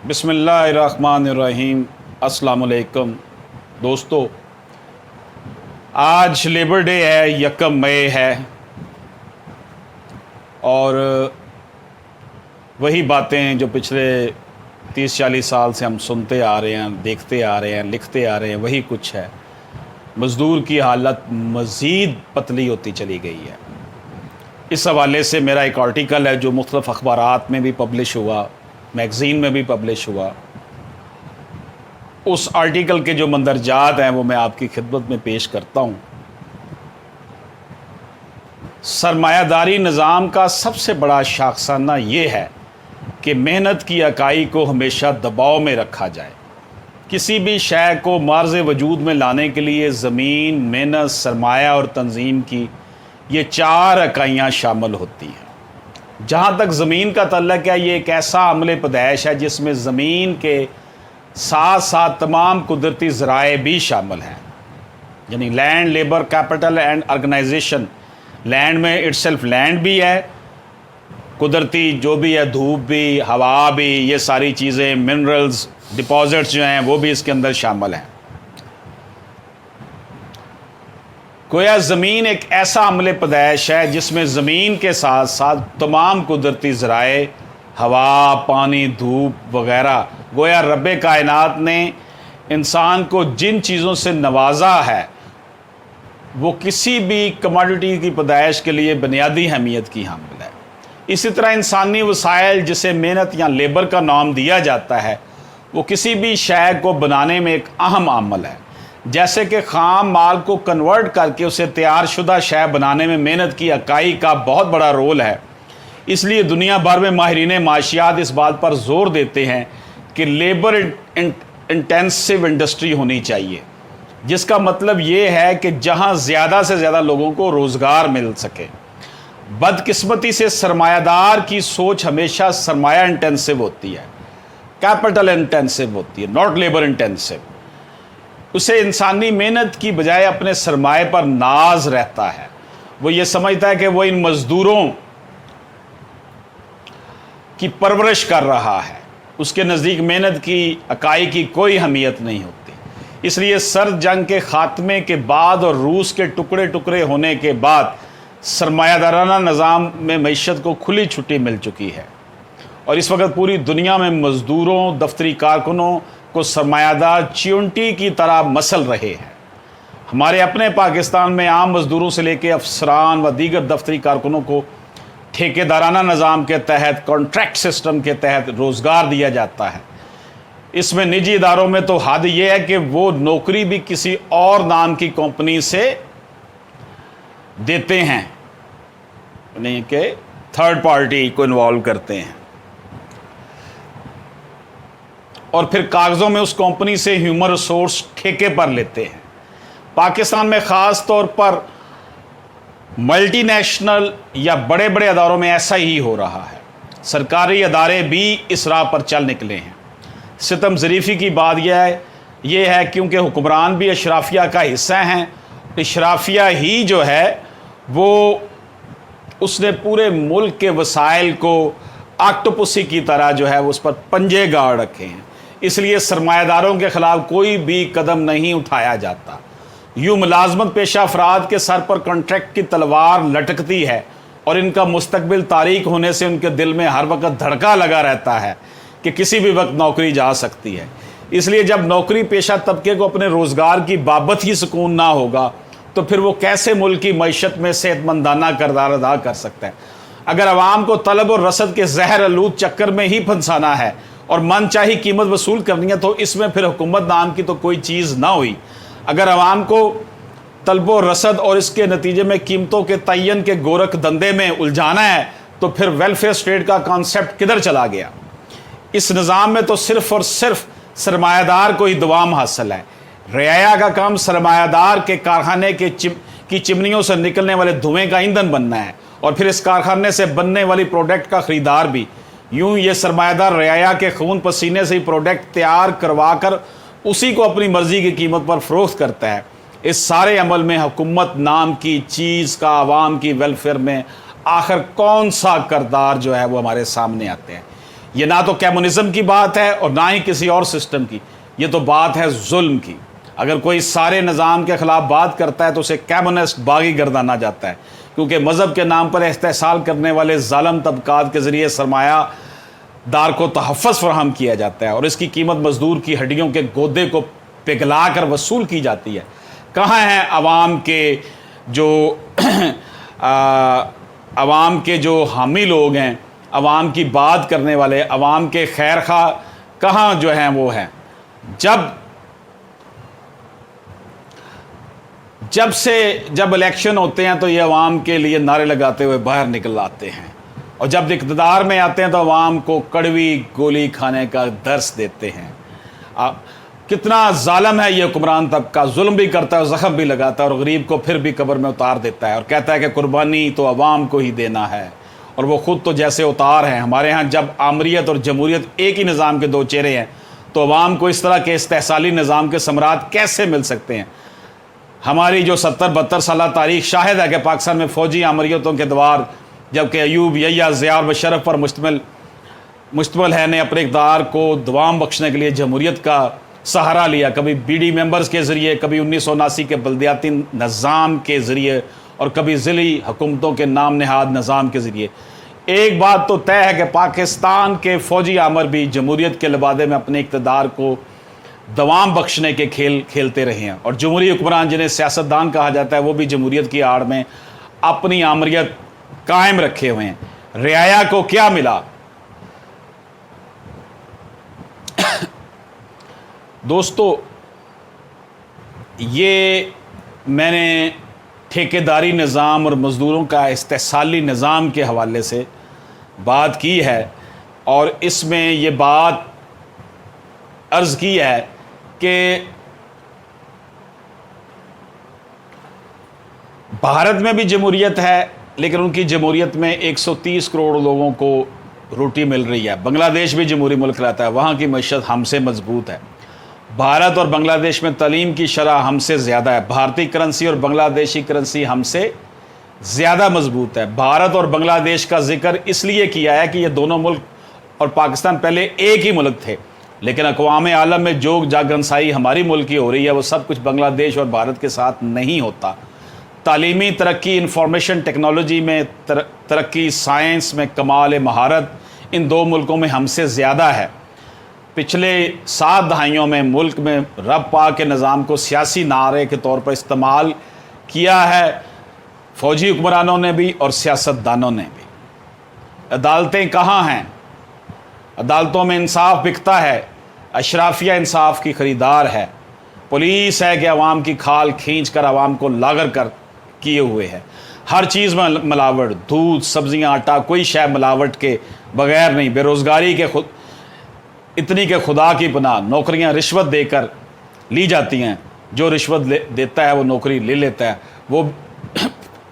बिस्मिल्लाहिर्रहमानिर्रहीम। अस्सलाम वालेकुम दोस्तों, आज लेबर डे है, 1 मई है और वही बातें जो पिछले 30-40 साल से हम सुनते आ रहे हैं, देखते आ रहे हैं, लिखते आ रहे हैं, वही कुछ है। मज़दूर की हालत मज़ीद पतली होती चली गई है। इस हवाले से मेरा एक आर्टिकल है जो मुख्तलिफ़ अखबारात में भी पब्लिश हुआ, मैगज़ीन में भी पब्लिश हुआ। उस आर्टिकल के जो मंदरजात हैं वो मैं आपकी खिदमत में पेश करता हूँ। सरमायादारी निज़ाम का सबसे बड़ा शाखसाना ये है कि मेहनत की इकाई को हमेशा दबाव में रखा जाए। किसी भी शय को मार्ज़ वजूद में लाने के लिए ज़मीन, मेहनत, सरमाया और तंजीम की ये 4 इकाइयाँ शामिल होती हैं। जहाँ तक ज़मीन का तल्लक है, ये एक ऐसा अमल पैदाइश है जिसमें ज़मीन के साथ साथ तमाम कुदरती ज़राए भी शामिल हैं, यानी land, labour, capital and organization. Land में इटसेल्फ लैंड भी है, कुदरती जो भी है, धूप भी, हवा भी, ये सारी चीज़ें, मिनरल्स, डिपॉजिट्स जो हैं वो भी इसके अंदर शामिल हैं। गोया ज़मीन एक ऐसा अमल पैदाइश है जिसमें ज़मीन के साथ साथ तमाम कुदरती ज़राए, हवा, पानी, धूप वग़ैरह, गोया रब्बे कायनात ने इंसान को जिन चीज़ों से नवाजा है वो किसी भी कमोडिटी की पैदाइश के लिए बुनियादी अहमियत की हामिल है। इसी तरह इंसानी वसाइल, जिसे मेहनत या लेबर का नाम दिया जाता है, वो किसी भी शय को बनाने में एक अहम अमल है। जैसे कि ख़ाम माल को कन्वर्ट करके उसे तैयार शुदा शय बनाने में मेहनत की इकाई का बहुत बड़ा रोल है। इसलिए दुनिया भर में माहिरीन माशियात इस बात पर ज़ोर देते हैं कि लेबर इंटेंसिव इंडस्ट्री होनी चाहिए, जिसका मतलब ये है कि जहाँ ज़्यादा से ज़्यादा लोगों को रोज़गार मिल सके। बदकिस्मती से सरमायादार की सोच हमेशा सरमाया इंटेंसिव होती है, कैपिटल इंटेंसिव होती है, नॉट लेबर इंटेंसिव। उसे इंसानी मेहनत की बजाय अपने सरमाए पर नाज रहता है। वो ये समझता है कि वो इन मज़दूरों की परवरिश कर रहा है। उसके नज़दीक मेहनत की इकाई की कोई अहमियत नहीं होती। इसलिए सर्द जंग के ख़ात्मे के बाद और रूस के टुकड़े टुकड़े होने के बाद सरमायादाराना निज़ाम में मईशत को खुली छुट्टी मिल चुकी है और इस वक्त पूरी दुनिया में मज़दूरों, दफ्तरी कारकुनों को सरमायादार चिंटी की तरह मसल रहे हैं। हमारे अपने पाकिस्तान में आम मज़दूरों से लेकर अफसरान व दीगर दफ्तरी कारकुनों को ठेकेदाराना निज़ाम के तहत, कॉन्ट्रैक्ट सिस्टम के तहत रोज़गार दिया जाता है। इसमें निजी इदारों में तो हद ये है कि वो नौकरी भी किसी और नाम की कंपनी से देते हैं, नहीं कि थर्ड पार्टी को इन्वॉल्व करते हैं और फिर कागज़ों में उस कंपनी से ह्यूमन रिसोर्स ठेके पर लेते हैं। पाकिस्तान में ख़ास तौर पर मल्टीनेशनल या बड़े बड़े अदारों में ऐसा ही हो रहा है। सरकारी अदारे भी इस राह पर चल निकले हैं। सितम ज़रीफ़ी की बात यह है क्योंकि हुक्मरान भी अशराफिया का हिस्सा हैं। अशराफिया ही जो है वो उसने पूरे मुल्क के वसाइल को ऑक्टोपसी की तरह जो है उस पर पंजे गाड़ रखे हैं। इसलिए सरमायादारों के ख़िलाफ़ कोई भी कदम नहीं उठाया जाता। यूँ मुलाजमत पेशा अफराद के सर पर कॉन्ट्रैक्ट की तलवार लटकती है और इनका मुस्तकबिल तारीक होने से उनके दिल में हर वक्त धड़का लगा रहता है कि किसी भी वक्त नौकरी जा सकती है। इसलिए जब नौकरी पेशा तबके को अपने रोज़गार की बाबत ही सुकून ना होगा तो फिर वो कैसे मुल्क की मईशत में सेहतमंदाना किरदार अदा कर सकता है। अगर आवाम को तलब और रसद के जहर आलूद चक्कर में ही फंसाना है और मन चाही कीमत वसूल करनी है तो इसमें फिर हुकूमत नाम की तो कोई चीज़ ना हुई। अगर आवाम को तलब और रसद और इसके नतीजे में कीमतों के तयन के गोरख धंधे में उलझाना है तो फिर वेलफेयर स्टेट का कॉन्सेप्ट किधर चला गया। इस निज़ाम में तो सिर्फ़ और सिर्फ सरमायादार को ही दवाम हासिल है। रियाया का काम सरमायादार के कारखाने की चिमनियों से निकलने वाले धुएँ का ईंधन बनना है और फिर इस कारखाने से बनने वाली प्रोडक्ट का ख़रीदार भी। यूँ ये सरमायादार रियाया के खून पसीने से ही प्रोडक्ट तैयार करवा कर उसी को अपनी मर्ज़ी की कीमत पर फ़रोख्त करता है। इस सारे अमल में हुकूमत नाम की चीज़ का आवाम की वेलफेयर में आखिर कौन सा किरदार जो है वो हमारे सामने आते हैं। یہ نہ تو کمیونزم کی بات ہے اور نہ ہی کسی اور سسٹم کی، یہ تو بات ہے ظلم کی۔ اگر کوئی سارے نظام کے خلاف بات کرتا ہے تو اسے کمیونسٹ باغی گردانا جاتا ہے، کیونکہ مذہب کے نام پر استحصال کرنے والے ظالم طبقات کے ذریعے سرمایہ دار کو تحفظ فراہم کیا جاتا ہے اور اس کی قیمت مزدور کی ہڈیوں کے گودے کو پگھلا کر وصول کی جاتی ہے۔ کہاں ہیں عوام کے جو حامی لوگ ہیں، عوام کی بات کرنے والے، عوام کے خیر خواہ کہاں جو ہیں وہ ہیں؟ جب الیکشن ہوتے ہیں تو یہ عوام کے لیے نعرے لگاتے ہوئے باہر نکل آتے ہیں، اور جب اقتدار میں آتے ہیں تو عوام کو کڑوی گولی کھانے کا درس دیتے ہیں۔ کتنا ظالم ہے یہ حکمران طبقہ، ظلم بھی کرتا ہے اور زخم بھی لگاتا ہے، اور غریب کو پھر بھی قبر میں اتار دیتا ہے اور کہتا ہے کہ قربانی تو عوام کو ہی دینا ہے، اور وہ خود تو جیسے اتار ہیں۔ ہمارے ہاں جب آمریت اور جمہوریت ایک ہی نظام کے دو چہرے ہیں تو عوام کو اس طرح کے استحصالی نظام کے ثمرات کیسے مل سکتے ہیں؟ ہماری جو 70-72 سالہ تاریخ شاہد ہے کہ پاکستان میں فوجی آمریتوں کے دوار، جبکہ ایوب، یحییٰ، ضیاء اور مشرف پر مشتمل ہے، نے اپنے اقتدار کو دوام بخشنے کے لیے جمہوریت کا سہارا لیا، کبھی بی ڈی ممبرز کے ذریعے، کبھی 1979 کے بلدیاتی نظام کے ذریعے، اور کبھی ضلعی حکومتوں کے نام نہاد نظام کے ذریعے۔ ایک بات تو طے ہے کہ پاکستان کے فوجی آمر بھی جمہوریت کے لبادے میں اپنے اقتدار کو دوام بخشنے کے کھیل کھیلتے رہے ہیں، اور جمہوری حکمران جنہیں سیاستدان کہا جاتا ہے وہ بھی جمہوریت کی آڑ میں اپنی آمریت قائم رکھے ہوئے ہیں۔ رعایا کو کیا ملا؟ دوستو، یہ میں نے ٹھیکیداری نظام اور مزدوروں کا استحصالی نظام کے حوالے سے بات کی ہے، اور اس میں یہ بات عرض کی ہے کہ بھارت میں بھی جمہوریت ہے، لیکن ان کی جمہوریت میں 130 کروڑ لوگوں کو روٹی مل رہی ہے۔ بنگلہ دیش بھی جمہوری ملک رہتا ہے، وہاں کی معیشت ہم سے مضبوط ہے۔ بھارت اور بنگلہ دیش میں تعلیم کی شرح ہم سے زیادہ ہے، بھارتی کرنسی اور بنگلہ دیشی کرنسی ہم سے زیادہ مضبوط ہے۔ بھارت اور بنگلہ دیش کا ذکر اس لیے کیا ہے کہ یہ دونوں ملک اور پاکستان پہلے ایک ہی ملک تھے، لیکن اقوام عالم میں جو جاگرنسائی ہماری ملک کی ہو رہی ہے وہ سب کچھ بنگلہ دیش اور بھارت کے ساتھ نہیں ہوتا۔ تعلیمی ترقی، انفارمیشن ٹیکنالوجی میں ترقی، سائنس میں کمال مہارت ان دو ملکوں میں ہم سے زیادہ ہے۔ پچھلے 7 دہائیوں میں ملک میں رب پاک کے نظام کو سیاسی نعرے کے طور پر استعمال کیا ہے، فوجی حکمرانوں نے بھی اور سیاستدانوں نے بھی۔ عدالتیں کہاں ہیں؟ عدالتوں میں انصاف بکتا ہے، اشرافیہ انصاف کی خریدار ہے، پولیس ہے کہ عوام کی کھال کھینچ کر عوام کو لاغر کر کیے ہوئے ہے۔ ہر چیز میں ملاوٹ، دودھ، سبزیاں، آٹا، کوئی شے ملاوٹ کے بغیر نہیں۔ بے روزگاری کے اتنی کہ خدا کی پناہ نوکریاں رشوت دے کر لی جاتی ہیں، جو رشوت دیتا ہے وہ نوکری لے لیتا ہے، وہ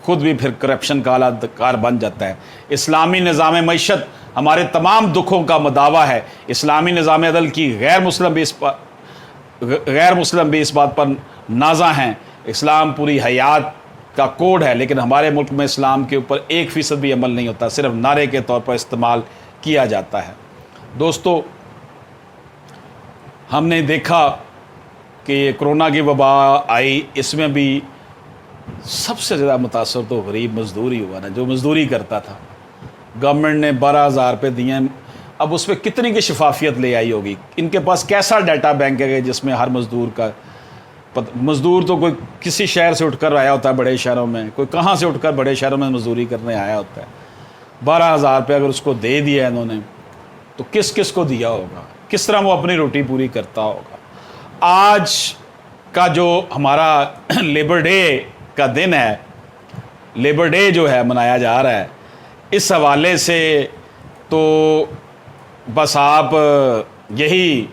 خود بھی پھر کرپشن کا اعلیٰ کار بن جاتا ہے۔ اسلامی نظام معیشت ہمارے تمام دکھوں کا مداوا ہے۔ اسلامی نظام عدل کی غیر مسلم بھی اس بات پر نازاں ہیں۔ اسلام پوری حیات کا کوڈ ہے، لیکن ہمارے ملک میں اسلام کے اوپر 1% بھی عمل نہیں ہوتا، صرف نعرے کے طور پر استعمال کیا جاتا ہے۔ دوستو، ہم نے دیکھا کہ یہ کرونا کی وبا آئی، اس میں بھی سب سے زیادہ متاثر تو غریب مزدور ہی ہوا نا، جو مزدوری کرتا تھا۔ گورنمنٹ نے 12,000 روپے دیے ہیں، اب اس پہ کتنی کی شفافیت لے آئی ہوگی؟ ان کے پاس کیسا ڈیٹا بینک ہے جس میں ہر مزدور تو کوئی کسی شہر سے اٹھ کر آیا ہوتا ہے، بڑے شہروں میں، کوئی کہاں سے اٹھ کر بڑے شہروں میں مزدوری کرنے آیا ہوتا ہے۔ 12,000 روپے اگر اس کو دے دیا انہوں نے تو کس کس کو دیا ہوگا؟ کس طرح وہ اپنی روٹی پوری کرتا ہوگا؟ آج کا جو ہمارا لیبر ڈے کا دن ہے، لیبر ڈے جو ہے منایا جا رہا ہے، اس حوالے سے تو بس آپ یہی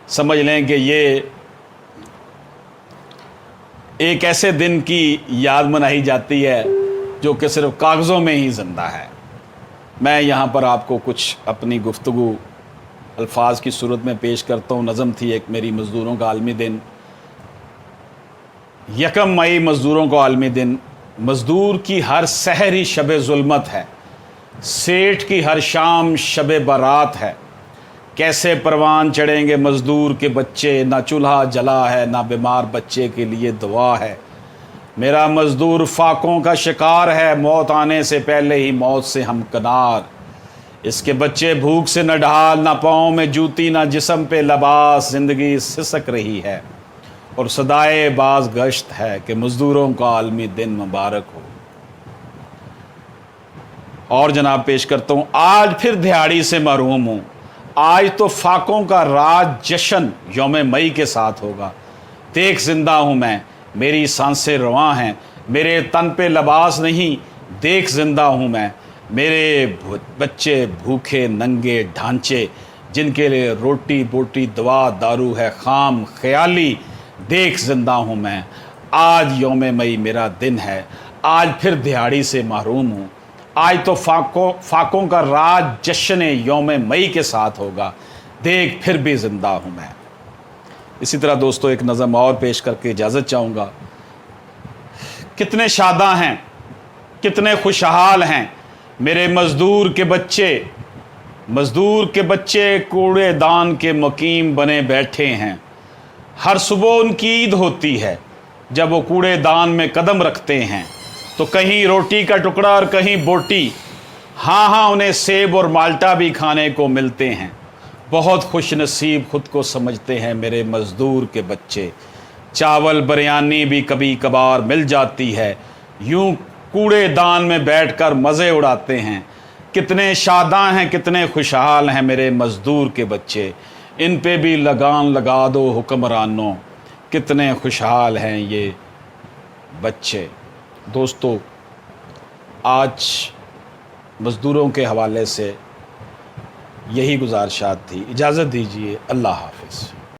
سمجھ لیں کہ یہ ایک ایسے دن کی یاد منائی جاتی ہے جو کہ صرف کاغذوں میں ہی زندہ ہے۔ میں یہاں پر آپ کو کچھ اپنی گفتگو الفاظ کی صورت میں پیش کرتا ہوں۔ نظم تھی ایک میری، مزدوروں کا عالمی دن۔ 1 مئی مزدوروں کا عالمی دن۔ مزدور کی ہر سحری شب ظلمت ہے، सेठ की हर शाम शब बारात है, कैसे परवान चढ़ेंगे मज़दूर के बच्चे, ना चूल्हा जला है ना बीमार बच्चे के लिए दुआ है। मेरा मज़दूर फाकों का शिकार है, मौत आने से पहले ही मौत से हमकनार। इसके बच्चे भूख से न ढाल, ना पाँव में जूती ना जिस्म पे लबास, ज़िंदगी सिसक रही है और सदाए बाज गश्त है कि मज़दूरों का आलमी दिन मुबारक हो। और जनाब पेश करता हूँ, आज फिर दिहाड़ी से महरूम हूँ, आज तो फाकों का राज जश्न यौम मई के साथ होगा। देख जिंदा हूँ मैं, मेरी सांसें रवां हैं, मेरे तन पे लिबास नहीं, देख जिंदा हूँ मैं। मेरे बच्चे भूखे नंगे ढांचे, जिनके लिए रोटी बोटी दवा दारू है खाम ख्याली, देख जिंदा हूँ मैं। आज यौम मई मेरा दिन है, आज फिर दिहाड़ी से महरूम हूँ, आज तो फाकों का राज जश्न यौम मई के साथ होगा, देख फिर भी ज़िंदा हूँ मैं। इसी तरह दोस्तों एक नज़म और पेश करके इजाज़त चाहूँगा। कितने शादा हैं, कितने खुशहाल हैं मेरे मज़दूर के बच्चे कूड़ेदान के मुकीम बने बैठे हैं। हर सुबह उनकी ईद होती है जब वो कूड़ेदान में कदम रखते हैं, तो कहीं रोटी का टुकड़ा और कहीं बोटी, हाँ उन्हें सेब और माल्टा भी खाने को मिलते हैं। बहुत खुश नसीब खुद को समझते हैं मेरे मज़दूर के बच्चे, चावल बिरयानी भी कभी कभार मिल जाती है, यूं कूड़ेदान में बैठकर मज़े उड़ाते हैं। कितने शादा हैं, कितने खुशहाल हैं मेरे मज़दूर के बच्चे, इन पे भी लगान लगा दो हुक्मरानों, कितने खुशहाल हैं ये बच्चे। दोस्तों आज मज़दूरों के हवाले से यही गुजारिशात थी। इजाज़त दीजिए, अल्लाह हाफ़िज़।